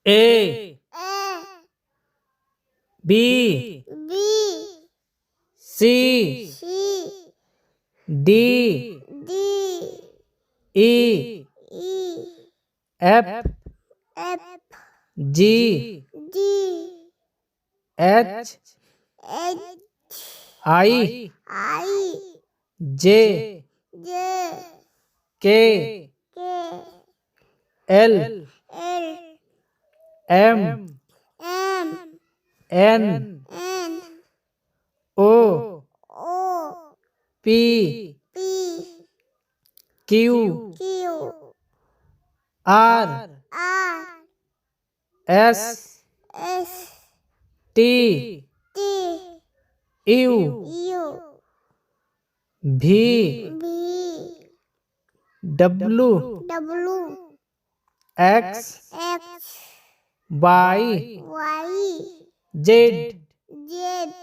A A B B C C D D E E F F G D H H I I J J K K L L M M N N O O P P Q Q R R S S T T U U V B W W X X Y Y Z Z